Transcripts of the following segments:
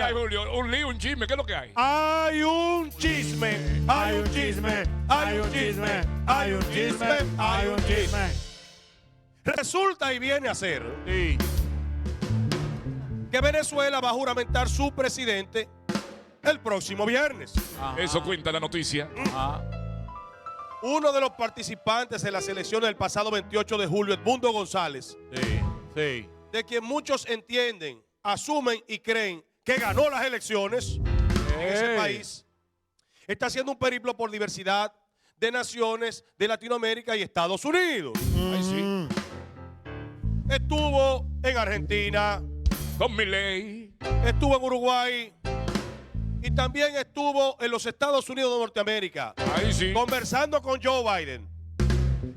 hay, Julio? Un lío, un chisme, ¿qué es lo que hay? Hay un chisme, hay un chisme, hay un chisme, hay un chisme, hay un chisme. Resulta y viene a ser que Venezuela va a juramentar su presidente el próximo viernes. Ajá. Eso cuenta la noticia. Ajá. Uno de los participantes en las elecciones del pasado 28 de julio, Edmundo González, Sí. de quien muchos entienden, asumen y creen que ganó las elecciones en ese país, está haciendo un periplo por diversidad de naciones de Latinoamérica y Estados Unidos. Ay, sí. Estuvo en Argentina, Con Milei. estuvo en Uruguay y también estuvo en los Estados Unidos de Norteamérica, Ahí sí. conversando con Joe Biden,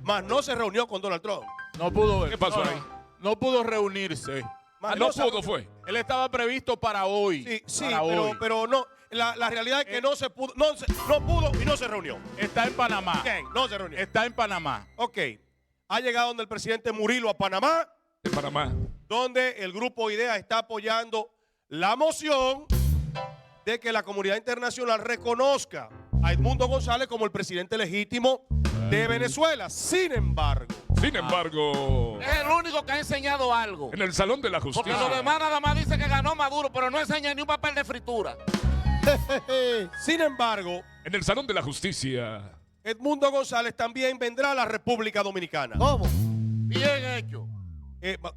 mas no se reunió con Donald Trump. No pudo. ¿Qué pasó ahí? No pudo reunirse. Mas No se- pudo, fue. Él estaba previsto para hoy. Sí, para hoy. pero no. La realidad es que no se pudo, no pudo y no se reunió. Está en Panamá. ¿Quién? No se reunió. Está en Panamá. Ok. Ha llegado donde el presidente Murilo a Panamá, En Panamá. donde el grupo IDEA está apoyando la moción de que la comunidad internacional reconozca a Edmundo González como el presidente legítimo de Venezuela. Sin embargo, Sin embargo, Es el único que ha enseñado algo. en el Salón de la Porque Justicia. los demás nada más dicen que ganó Maduro, pero no enseñan ni un papel de fritura. sin embargo, En el Salón de la Justicia. Edmundo González también vendrá a la República Dominicana. ¿Cómo? Bien hecho.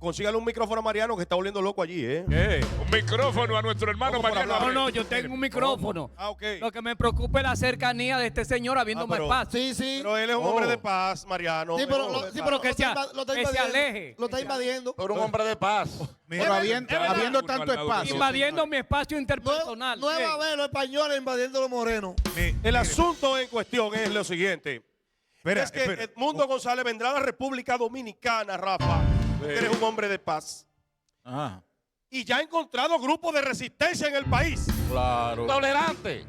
Consígale un micrófono a Mariano que está volviendo loco allí, ¿eh? ¿Qué? Un micrófono a nuestro hermano ¿Cómo por Mariano. hablar? No, yo tengo un micrófono. Ah, ok. Lo que me preocupa es la cercanía de este señor habiéndome pero- espacio. Sí, sí. Pero él es un hombre de paz, Mariano. Sí, pero, Es un hombre de sí, paz. pero Que se- lo está que se invadiendo. aleje. Lo está invadiendo. Pero un hombre de paz. Pero habiendo Uno tanto al lado del espacio. Invadiendo mi espacio No, interpersonal. no Sí. va a ver los españoles invadiendo los morenos. El asunto en cuestión es lo siguiente. Espera, es que espera. Edmundo González vendrá a la República Dominicana, Rafa. Tú que eres un hombre de paz. Ajá. Y ya ha encontrado grupos de resistencia en el país. Claro. Intolerante.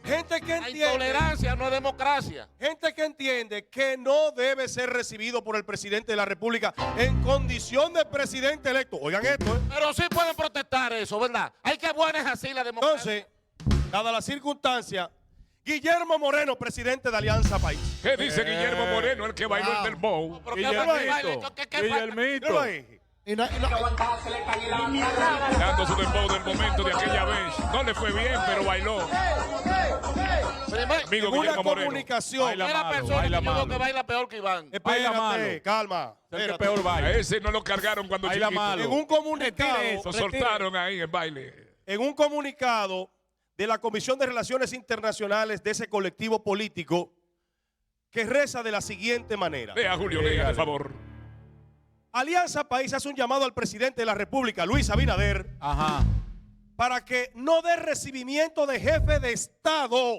Gente que La entiende, intolerancia no es democracia. gente que entiende que no debe ser recibido por el presidente de la República en condición de presidente electo. Oigan esto, ¿eh? Pero sí pueden protestar eso, ¿verdad? Hay que buena es así la democracia. Entonces, dada la circunstancia, Guillermo Moreno, presidente de Alianza País. ¿Qué dice Guillermo Moreno, el que bailó el del Bow? ¿Pero qué falta de baile? ¿Qué falta? Míralo Guillermito. ahí. Y no- Dando su dembow del momento de aquella vez. No le fue bien, pero bailó. Primero, Amigo En una Guillermo Moreno. comunicación. Baila es la malo, persona baila que yo veo malo. que baila peor que Iván. Baila malo. Espérate, calma. Es el que espérate. peor A baila. ese no lo cargaron cuando Baila chiquito. malo. En un comunicado, Retire eso. Lo soltaron ahí en baile. en un comunicado de la Comisión de Relaciones Internacionales de ese colectivo político que reza de la siguiente manera. Lea, Julio, lea, por favor. Alianza País hace un llamado al presidente de la República, Luis Abinader, Ajá. para que no dé recibimiento de jefe de Estado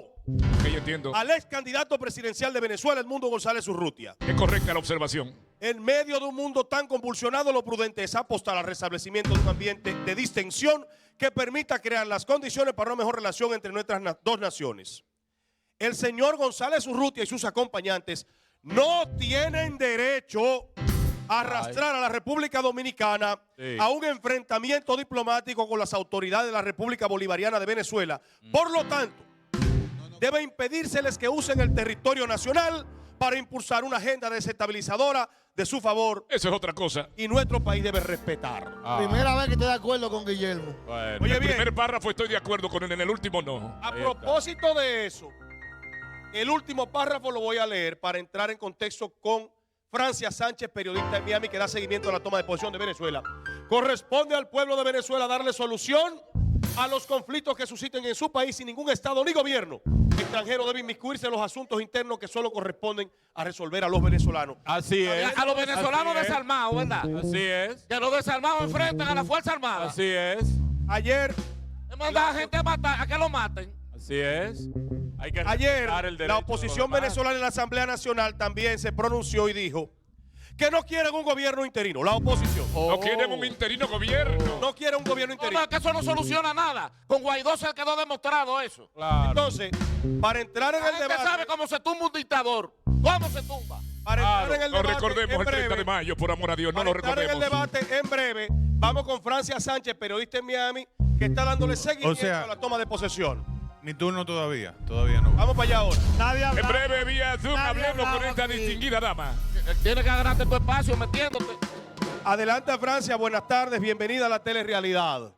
Que yo entiendo. al ex candidato presidencial de Venezuela, Edmundo González Urrutia. Es correcta la observación. En medio de un mundo tan convulsionado, lo prudente es apostar al restablecimiento de un ambiente de distensión que permita crear las condiciones para una mejor relación entre nuestras dos naciones. El señor González Urrutia y sus acompañantes no tienen derecho a arrastrar a la República Dominicana Sí. a un enfrentamiento diplomático con las autoridades de la República Bolivariana de Venezuela. Por lo tanto, debe impedírseles que usen el territorio nacional para impulsar una agenda desestabilizadora de su favor, Eso es otra cosa. y nuestro país debe respetar. Ah, Primera vez que estoy de acuerdo con Guillermo. bueno. Oye, En el bien. primer párrafo estoy de acuerdo con él, en el último no. A Ahí está. propósito de eso, el último párrafo lo voy a leer para entrar en contexto con Francia Sánchez, periodista en Miami, que da seguimiento a la toma de posición de Venezuela. Corresponde al pueblo de Venezuela darle solución a los conflictos que susciten en su país sin ningún Estado ni gobierno extranjero debe inmiscuirse en los asuntos internos que solo corresponden a resolver a los venezolanos. Así es. A los venezolanos Así es. desarmados, ¿verdad? Así es. Que los desarmados enfrentan a la Fuerza Armada. Así es. Ayer, Le mandan a gente a matar, a que lo maten. Así es. Hay que ayer respetar el derecho la de oposición los demás. venezolana en la Asamblea Nacional también se pronunció y dijo que no quieren un gobierno interino. La oposición No quieren un interino gobierno. no quiere un gobierno No, interino. no, que eso no soluciona nada. Con Guaidó se quedó demostrado eso. Claro. Entonces, para entrar en La el gente debate, sabe cómo se tumba un dictador. ¿Cómo se tumba? para Claro, entrar en el No debate recordemos en el 30 de breve, mayo, por amor a Dios, no para lo entrar en el recordemos. debate en breve, vamos con Francia Sánchez, periodista en Miami, que está dándole seguimiento O sea, a la toma de posesión. Mi turno todavía no. Vamos para allá ahora. Nadie En habla. breve, vía Zoom, Nadie hablemos con hablaba esta aquí. distinguida dama. Tienes que agarrarte tu espacio metiéndote. Adelante, Francia. Buenas tardes. Bienvenida a la telerrealidad.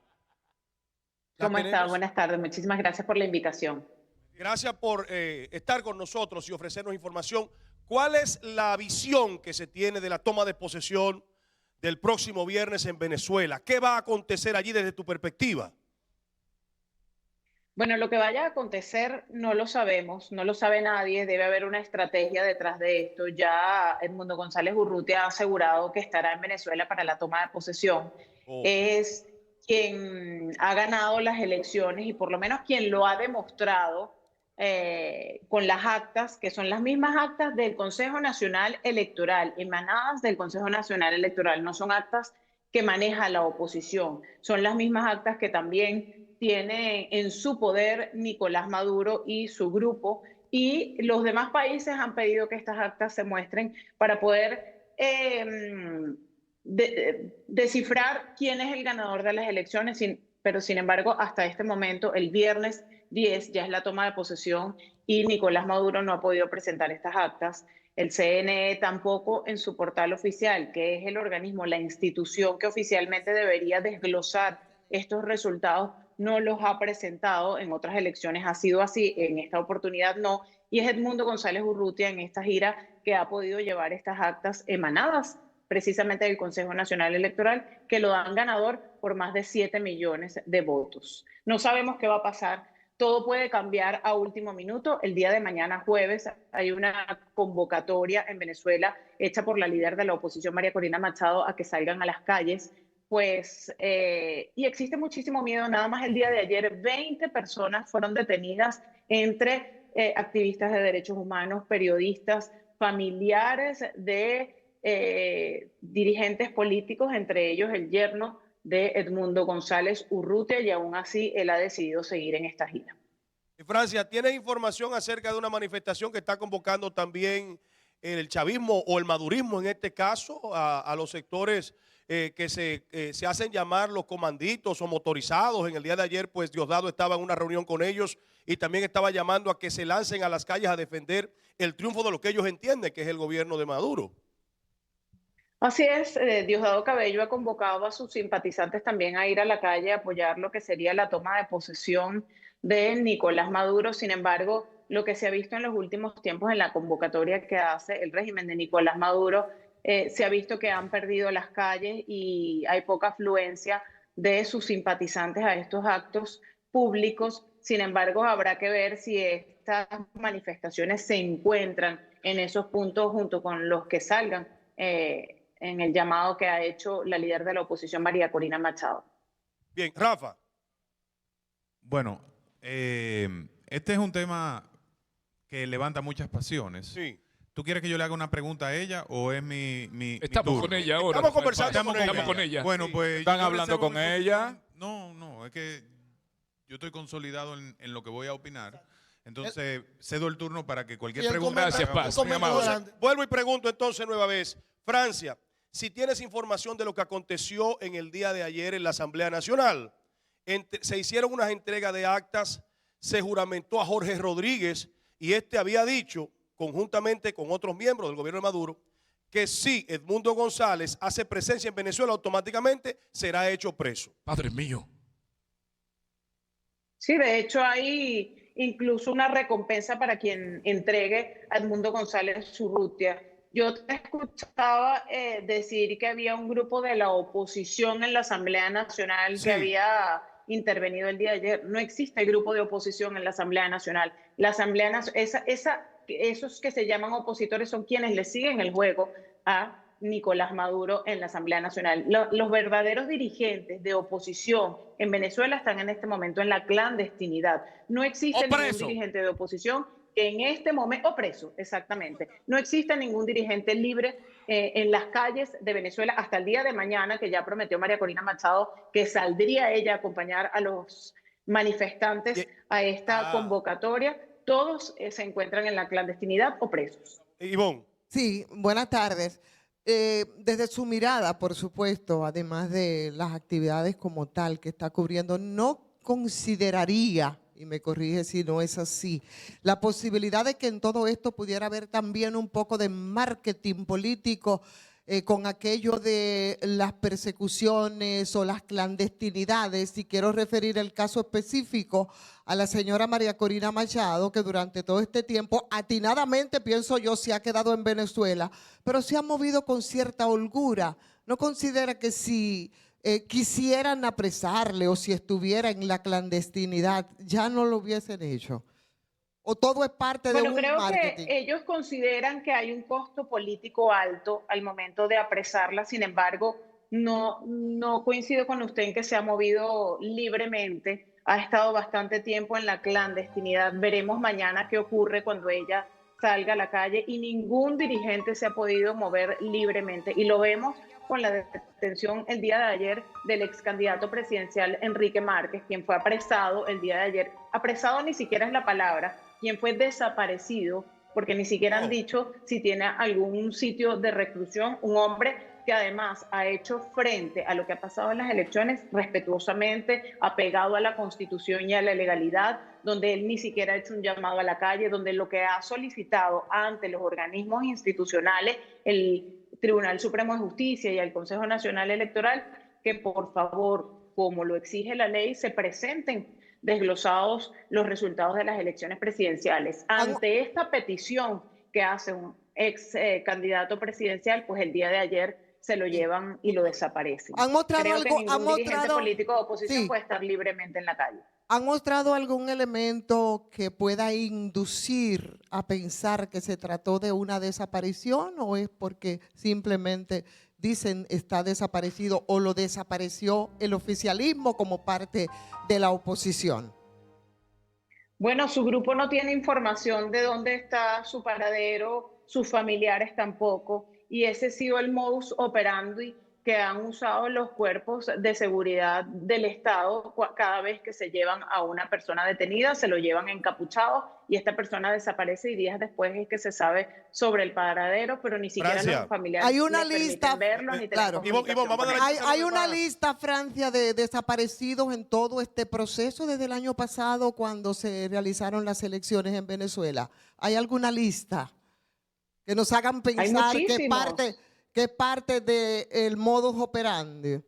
La ¿Cómo está? tenemos. Buenas tardes. Muchísimas gracias por la invitación. Gracias por estar con nosotros y ofrecernos información. ¿Cuál es la visión que se tiene de la toma de posesión del próximo viernes en Venezuela? ¿Qué va a acontecer allí desde tu perspectiva? Bueno, lo que vaya a acontecer no lo sabemos, no lo sabe nadie, debe haber una estrategia detrás de esto. Ya Edmundo González Urrutia ha asegurado que estará en Venezuela para la toma de posesión. Es quien ha ganado las elecciones y por lo menos quien lo ha demostrado con las actas, que son las mismas actas del Consejo Nacional Electoral, emanadas del Consejo Nacional Electoral, no son actas que maneja la oposición, son las mismas actas que también tiene en su poder Nicolás Maduro y su grupo, y los demás países han pedido que estas actas se muestren para poder descifrar quién es el ganador de las elecciones, pero sin embargo hasta este momento, el viernes 10 ya es la toma de posesión y Nicolás Maduro no ha podido presentar estas actas. El CNE tampoco en su portal oficial, que es el organismo, la institución que oficialmente debería desglosar estos resultados, no los ha presentado. En otras elecciones ha sido así, en esta oportunidad no. Y es Edmundo González Urrutia en esta gira que ha podido llevar estas actas emanadas precisamente del Consejo Nacional Electoral, que lo dan ganador por más de 7 millones de votos. No sabemos qué va a pasar. Todo puede cambiar a último minuto. El día de mañana, jueves, hay una convocatoria en Venezuela hecha por la líder de la oposición, María Corina Machado, a que salgan a las calles. Y existe muchísimo miedo. Nada más el día de ayer, 20 personas fueron detenidas entre activistas de derechos humanos, periodistas, familiares de dirigentes políticos, entre ellos el yerno de Edmundo González Urrutia, y aún así él ha decidido seguir en esta gira. Francia, ¿tienes información acerca de una manifestación que está convocando también el chavismo o el madurismo en este caso a los sectores que se hacen llamar los comanditos o motorizados? En el día de ayer, pues Diosdado estaba en una reunión con ellos y también estaba llamando a que se lancen a las calles a defender el triunfo de lo que ellos entienden que es el gobierno de Maduro. Así es, Diosdado Cabello ha convocado a sus simpatizantes también a ir a la calle a apoyar lo que sería la toma de posesión de Nicolás Maduro. Sin embargo, lo que se ha visto en los últimos tiempos en la convocatoria que hace el régimen de Nicolás Maduro, se ha visto que han perdido las calles y hay poca afluencia de sus simpatizantes a estos actos públicos. Sin embargo, habrá que ver si estas manifestaciones se encuentran en esos puntos junto con los que salgan en el llamado que ha hecho la líder de la oposición, María Corina Machado. Bien, Rafa. Bueno, este es un tema que levanta muchas pasiones. Sí. ¿Tú quieres que yo le haga una pregunta a ella o es mi Estamos turno? con ella ahora. Estamos conversando Estamos con ella. Bueno, pues ¿Están yo hablando reservo con mi ella? opinión. No, es que yo estoy consolidado en lo que voy a opinar. Entonces, cedo el turno para que cualquier Y el pregunta... Gracias, comentario- Paz. un comentario Muy amable. grande. Vuelvo y pregunto entonces nueva vez, Francia, si tienes información de lo que aconteció en el día de ayer en la Asamblea Nacional. Se hicieron unas entregas de actas, se juramentó a Jorge Rodríguez y este había dicho, conjuntamente con otros miembros del gobierno de Maduro, que si Edmundo González hace presencia en Venezuela, automáticamente será hecho preso. Padre mío. Sí, de hecho hay incluso una recompensa para quien entregue a Edmundo González Urrutia. Yo te escuchaba decir que había un grupo de la oposición en la Asamblea Nacional Sí. que había intervenido el día de ayer. No existe grupo de oposición en la Asamblea Nacional. La Asamblea esos que se llaman opositores son quienes le siguen el juego a Nicolás Maduro en la Asamblea Nacional. Los verdaderos dirigentes de oposición en Venezuela están en este momento en la clandestinidad. No existe ningún dirigente de oposición que en este momento, o preso, exactamente. No existe ningún dirigente libre en las calles de Venezuela hasta el día de mañana, que ya prometió María Corina Machado que saldría ella a acompañar a los manifestantes a esta convocatoria. Todos se encuentran en la clandestinidad o presos. Ivonne. Sí, buenas tardes. desde su mirada, por supuesto, además de las actividades como tal que está cubriendo, ¿no consideraría, y me corrige si no es así, la posibilidad de que en todo esto pudiera haber también un poco de marketing político con aquello de las persecuciones o las clandestinidades? Y quiero referir el caso específico a la señora María Corina Machado, que durante todo este tiempo, atinadamente, pienso yo, se ha quedado en Venezuela, pero se ha movido con cierta holgura. ¿No considera que si quisieran apresarle o si estuviera en la clandestinidad, ya no lo hubiesen hecho? ¿O todo es parte de un Creo marketing? que ellos consideran que hay un costo político alto al momento de apresarla. Sin embargo, no coincido con usted en que se ha movido libremente. Ha estado bastante tiempo en la clandestinidad. Veremos mañana qué ocurre cuando ella salga a la calle, y ningún dirigente se ha podido mover libremente. Y lo vemos con la detención el día de ayer del ex candidato presidencial Enrique Márquez, quien fue apresado el día de ayer. Apresado ni siquiera es la palabra, quien fue desaparecido, porque ni siquiera han dicho si tiene algún sitio de reclusión. Un hombre que además ha hecho frente a lo que ha pasado en las elecciones respetuosamente, apegado a la Constitución y a la legalidad, donde él ni siquiera ha hecho un llamado a la calle, donde lo que ha solicitado ante los organismos institucionales, el Tribunal Supremo de Justicia y el Consejo Nacional Electoral, que por favor, como lo exige la ley, se presenten desglosados los resultados de las elecciones presidenciales. Ante esta petición que hace un ex candidato presidencial, pues el día de ayer se lo llevan y lo desaparecen. ¿Han mostrado Creo algo? que ningún dirigente político de oposición puede estar libremente en la calle. ¿Han mostrado algún elemento que pueda inducir a pensar que se trató de una desaparición, o es porque simplemente dicen está desaparecido o lo desapareció el oficialismo como parte de la oposición? Bueno, su grupo no tiene información de dónde está su paradero, sus familiares tampoco, y ese ha sido el modus operandi que han usado los cuerpos de seguridad del Estado. Cada vez que se llevan a una persona detenida, se lo llevan encapuchado y esta persona desaparece, y días después es que se sabe sobre el paradero, pero ni siquiera los familiares hay una les lista, verlos ni claro. Hay una lista, Francia, de desaparecidos en todo este proceso desde el año pasado cuando se realizaron las elecciones en Venezuela. ¿Hay alguna lista que nos hagan pensar que es parte del modus operandi?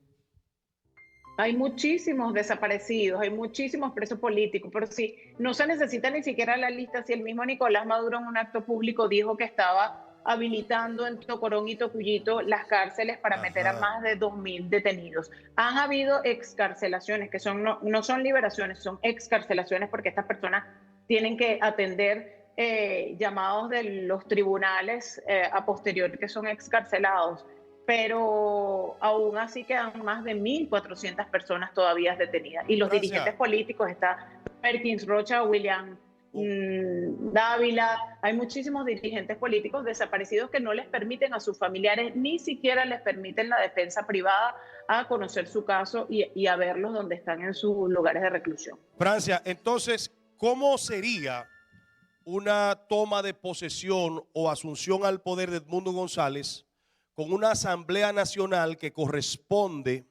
Hay muchísimos desaparecidos, hay muchísimos presos políticos, pero sí, no se necesita ni siquiera la lista. Si el mismo Nicolás Maduro en un acto público dijo que estaba habilitando en Tocorón y Tocuyito las cárceles para meter a más de 2.000 detenidos. Han habido excarcelaciones, que no son liberaciones, son excarcelaciones, porque estas personas tienen que atender llamados de los tribunales a posteriori, que son excarcelados, pero aún así quedan más de 1.400 personas todavía detenidas. Y los dirigentes políticos, está Perkins Rocha, William Dávila, hay muchísimos dirigentes políticos desaparecidos que no les permiten a sus familiares, ni siquiera les permiten la defensa privada, a conocer su caso y a verlos donde están en sus lugares de reclusión. Francia, entonces, ¿cómo sería una toma de posesión o asunción al poder de Edmundo González con una Asamblea Nacional que corresponde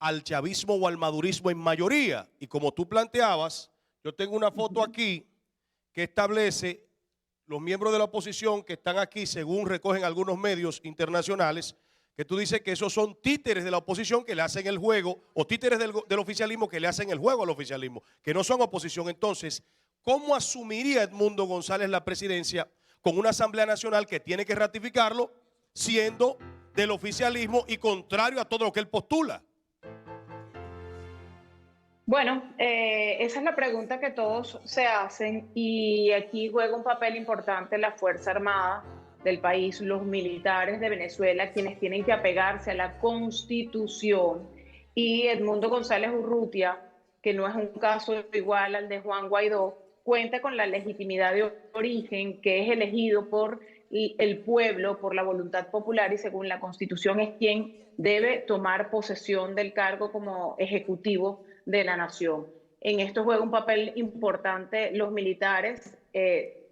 al chavismo o al madurismo en mayoría? Y como tú planteabas, yo tengo una foto aquí que establece los miembros de la oposición que están aquí, según recogen algunos medios internacionales, que tú dices que esos son títeres de la oposición que le hacen el juego, o títeres del oficialismo que le hacen el juego al oficialismo, que no son oposición. Entonces, ¿cómo asumiría Edmundo González la presidencia con una Asamblea Nacional que tiene que ratificarlo, siendo del oficialismo y contrario a todo lo que él postula? Bueno, esa es la pregunta que todos se hacen, y aquí juega un papel importante la Fuerza Armada del país, los militares de Venezuela, quienes tienen que apegarse a la Constitución, y Edmundo González Urrutia, que no es un caso igual al de Juan Guaidó, cuenta con la legitimidad de origen, que es elegido por el pueblo, por la voluntad popular, y según la Constitución es quien debe tomar posesión del cargo como ejecutivo de la nación. En esto juega un papel importante los militares.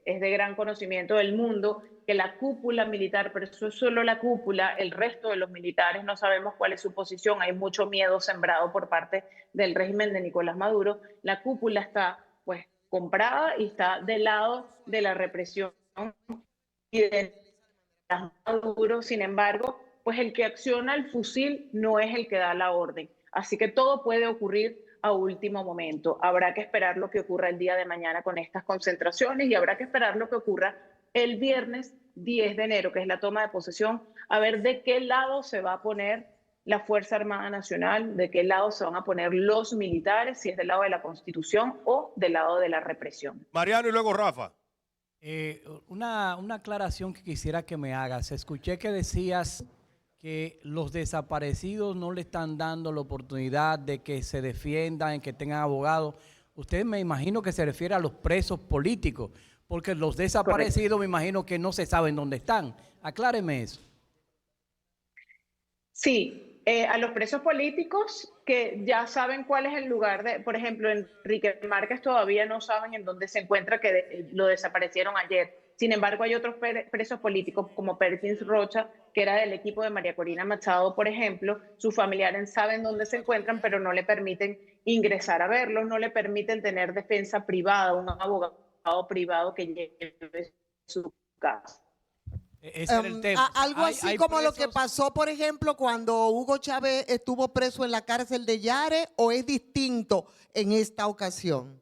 es de gran conocimiento del mundo que la cúpula militar, pero eso es solo la cúpula, el resto de los militares no sabemos cuál es su posición, hay mucho miedo sembrado por parte del régimen de Nicolás Maduro, la cúpula está pues comprada y está del lado de la represión y de Maduro. Sin embargo, pues el que acciona el fusil no es el que da la orden, así que todo puede ocurrir a último momento. Habrá que esperar lo que ocurra el día de mañana con estas concentraciones y habrá que esperar lo que ocurra el viernes 10 de enero, que es la toma de posesión, a ver de qué lado se va a poner la Fuerza Armada Nacional, de qué lado se van a poner los militares, si es del lado de la Constitución o del lado de la represión. Mariano y luego Rafa. Una aclaración que quisiera que me hagas. Escuché que decías que los desaparecidos no le están dando la oportunidad de que se defiendan, que tengan abogados. Usted me imagino que se refiere a los presos políticos, porque los desaparecidos Correcto. me imagino que no se saben dónde están. Acláreme eso. Sí, a los presos políticos que ya saben cuál es el lugar de, por ejemplo, Enrique Márquez todavía no saben en dónde se encuentra, que lo desaparecieron ayer. Sin embargo, hay otros presos políticos como Perkins Rocha, que era del equipo de María Corina Machado, por ejemplo. Sus familiares saben dónde se encuentran, pero no le permiten ingresar a verlos, no le permiten tener defensa privada, un abogado privado que lleve su caso. Ese era el tema. Algo así Hay como lo que presos- pasó, por ejemplo, cuando Hugo Chávez estuvo preso en la cárcel de Yare, ¿o es distinto en esta ocasión?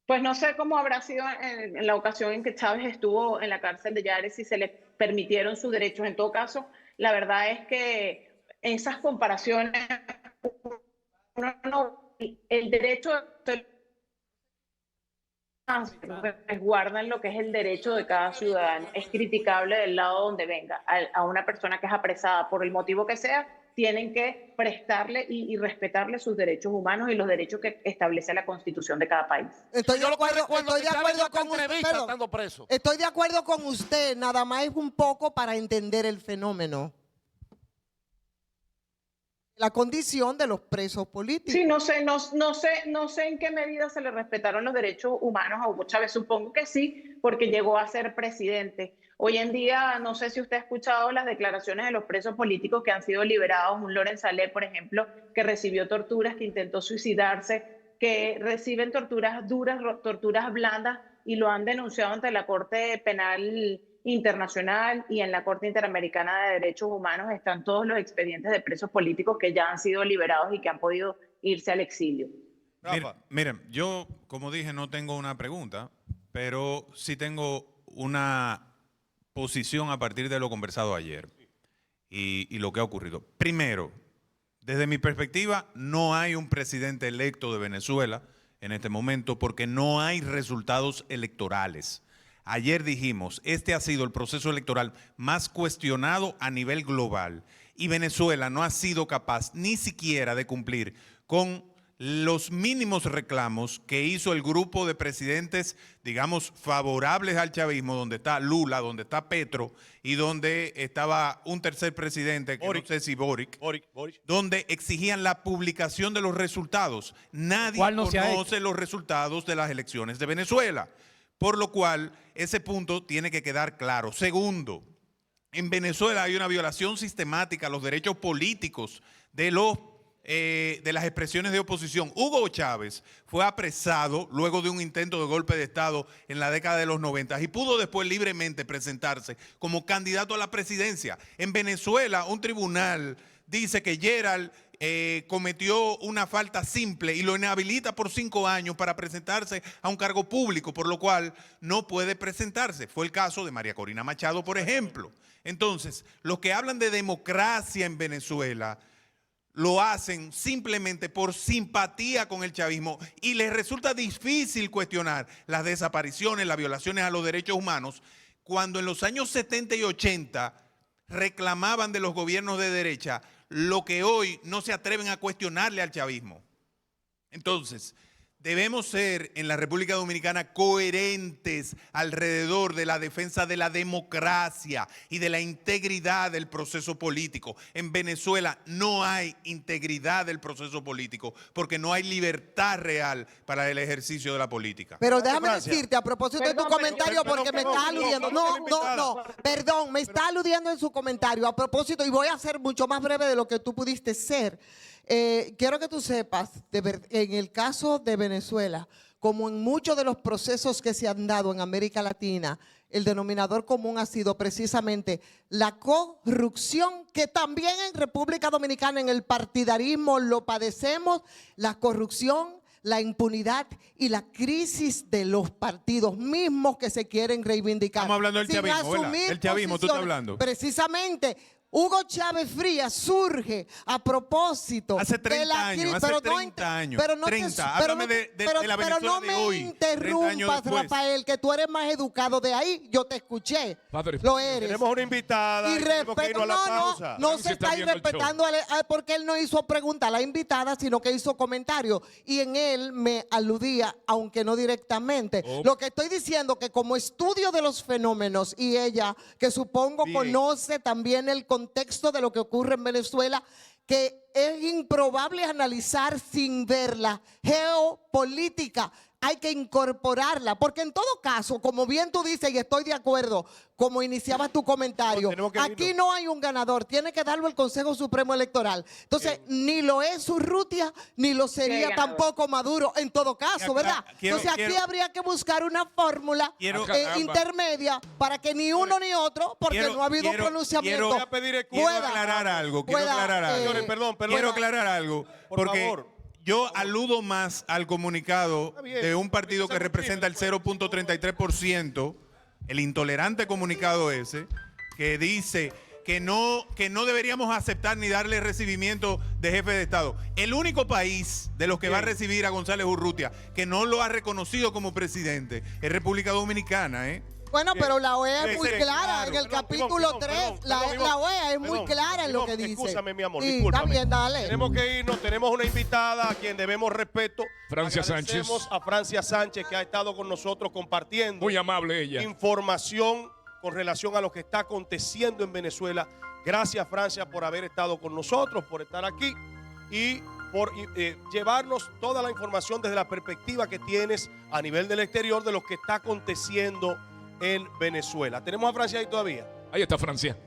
Pues no sé cómo habrá sido en la ocasión en que Chávez estuvo en la cárcel de Yare, si se le permitieron sus derechos. En todo caso, la verdad es que en esas comparaciones, el derecho de resguardan lo que es el derecho de cada ciudadano. Es criticable del lado donde venga. A una persona que es apresada por el motivo que sea, tienen que prestarle y respetarle sus derechos humanos y los derechos que establece la Constitución de cada país. Estoy de Yo lo que acuerdo, recuerdo estoy que de Chávez acuerdo dio esta con usted. entrevista Perdón. estando preso. Estoy de acuerdo con usted, nada más es un poco para entender el fenómeno. La condición de los presos políticos. Sí, no sé en qué medida se le respetaron los derechos humanos a Hugo Chávez. Supongo que sí, porque llegó a ser presidente. Hoy en día, no sé si usted ha escuchado las declaraciones de los presos políticos que han sido liberados. Un Lorenz Salé, por ejemplo, que recibió torturas, que intentó suicidarse, que reciben torturas duras, torturas blandas, y lo han denunciado ante la Corte Penal Internacional y en la Corte Interamericana de Derechos Humanos. Están todos los expedientes de presos políticos que ya han sido liberados y que han podido irse al exilio. Rafa. Miren, yo, como dije, no tengo una pregunta, pero sí tengo una posición a partir de lo conversado ayer y lo que ha ocurrido. Primero, desde mi perspectiva, no hay un presidente electo de Venezuela en este momento porque no hay resultados electorales. Ayer dijimos, este ha sido el proceso electoral más cuestionado a nivel global y Venezuela no ha sido capaz ni siquiera de cumplir con los mínimos reclamos que hizo el grupo de presidentes, digamos, favorables al chavismo, donde está Lula, donde está Petro y donde estaba un tercer presidente, que Boric. no sé si Boric, Boric. donde exigían la publicación de los resultados. Nadie ¿Cuál no se ha conoce los resultados de las elecciones de Venezuela, por lo cual ese punto tiene que quedar claro. Segundo, en Venezuela hay una violación sistemática a los derechos políticos de las expresiones de oposición. Hugo Chávez fue apresado luego de un intento de golpe de Estado en la década de los 90 y pudo después libremente presentarse como candidato a la presidencia. En Venezuela, un tribunal dice que Gerald cometió una falta simple y lo inhabilita por 5 años para presentarse a un cargo público, por lo cual no puede presentarse. Fue el caso de María Corina Machado, por ejemplo. Entonces, los que hablan de democracia en Venezuela lo hacen simplemente por simpatía con el chavismo y les resulta difícil cuestionar las desapariciones, las violaciones a los derechos humanos, cuando en los años 70 y 80 reclamaban de los gobiernos de derecha lo que hoy no se atreven a cuestionarle al chavismo. Entonces, debemos ser en la República Dominicana coherentes alrededor de la defensa de la democracia y de la integridad del proceso político. En Venezuela no hay integridad del proceso político porque no hay libertad real para el ejercicio de la política. Pero déjame Francia. decirte a propósito de tu comentario, porque me está aludiendo. No, perdón, me está aludiendo en su comentario. A propósito, y voy a ser mucho más breve de lo que tú pudiste ser. Quiero que tú sepas, en el caso de Venezuela, como en muchos de los procesos que se han dado en América Latina, el denominador común ha sido precisamente la corrupción, que también en República Dominicana en el partidarismo lo padecemos, la corrupción, la impunidad y la crisis de los partidos mismos que se quieren reivindicar. Estamos hablando del Sin chavismo, ¿verdad? asumir Del chavismo tú estás posiciones. hablando. Precisamente. Hugo Chávez Frías surge a propósito Hace de 30 la años, crisis, hace pero 30 años, pero no 30. Háblame de la Venezuela no de me hoy, 30 años interrumpas, después. Rafael, que tú eres más educado de ahí. Yo te escuché. Padre, Lo eres. Tenemos una invitada Y y tenemos que irnos a la pausa. no Francia se está está viendo el irrespetando porque él no hizo pregunta a la invitada, sino que hizo comentario. Y en él me aludía, aunque no directamente. Oh. Lo que estoy diciendo que como estudio de los fenómenos, y ella, que supongo Bien. conoce también el contexto de lo que ocurre en Venezuela, que es improbable analizar sin ver la geopolítica. Hay que incorporarla, porque en todo caso, como bien tú dices, y estoy de acuerdo, como iniciabas tu comentario, No, tenemos que aquí irnos. no hay un ganador, tiene que darlo el Consejo Supremo Electoral. Entonces, ni lo es Urrutia, ni lo sería ganador. tampoco Maduro, en todo caso, ¿verdad? Entonces, aquí habría que buscar una fórmula Caramba. intermedia para que ni uno ni otro, porque no ha habido un pronunciamiento. Voy a pedir excusas. Quiero pueda- aclarar algo, pueda, Señores, perdón. Quiero aclarar algo, Por porque favor. yo aludo más al comunicado bien. de un partido que representa el 0.33%, el intolerante comunicado ese, que dice que no deberíamos aceptar ni darle recibimiento de jefe de Estado. El único país de los que va a recibir a González Urrutia que no lo ha reconocido como presidente es República Dominicana, ¿eh? Bueno, pero la OEA es Bien, muy bien, clara claro. en el Perdón, capítulo perdón, 3. perdón, La perdón, OEA es muy perdón, clara en lo que perdón, dice. Escúchame, mi amor, Sí, discúlpame. está bien, dale. Tenemos que irnos, tenemos una invitada a quien debemos respeto. Francia Agradecemos Sánchez. a Francia Sánchez, que ha estado con nosotros compartiendo Muy amable ella. información con relación a lo que está aconteciendo en Venezuela. Gracias, Francia, por haber estado con nosotros, por estar aquí y por llevarnos toda la información desde la perspectiva que tienes a nivel del exterior de lo que está aconteciendo en Venezuela. ¿Tenemos a Francia ahí todavía? Ahí está Francia.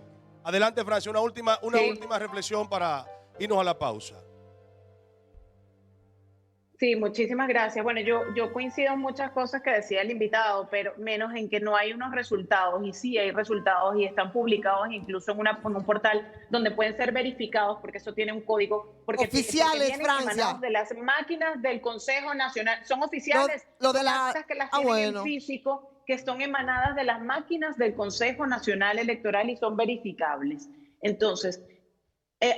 Adelante, Francia, una última Sí. reflexión para irnos a la pausa. Sí, muchísimas gracias. Bueno, yo coincido en muchas cosas que decía el invitado, pero menos en que no hay unos resultados, y sí hay resultados y están publicados incluso en un portal donde pueden ser verificados, porque eso tiene un código. Porque Oficiales, vienen Francia. emanados de las máquinas del Consejo Nacional, son oficiales, Lo de son la- actas que las ah, tienen bueno. en físico, que son emanadas de las máquinas del Consejo Nacional Electoral y son verificables. Entonces,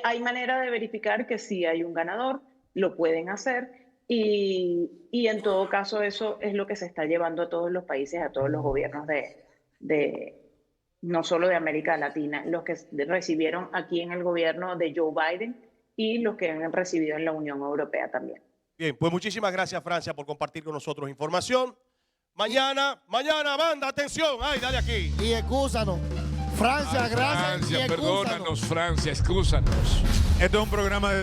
hay manera de verificar que sí hay un ganador, lo pueden hacer. Y en todo caso eso es lo que se está llevando a todos los países, a todos los gobiernos de no solo de América Latina, los que recibieron aquí en el gobierno de Joe Biden y los que han recibido en la Unión Europea también. Bien, pues muchísimas gracias, Francia, por compartir con nosotros información. Mañana, banda, atención. Ay, dale aquí. Y excúsanos. Francia, Ay, gracias. Francia, y excúsanos. perdónanos, Francia, excúsanos. Esto es un programa de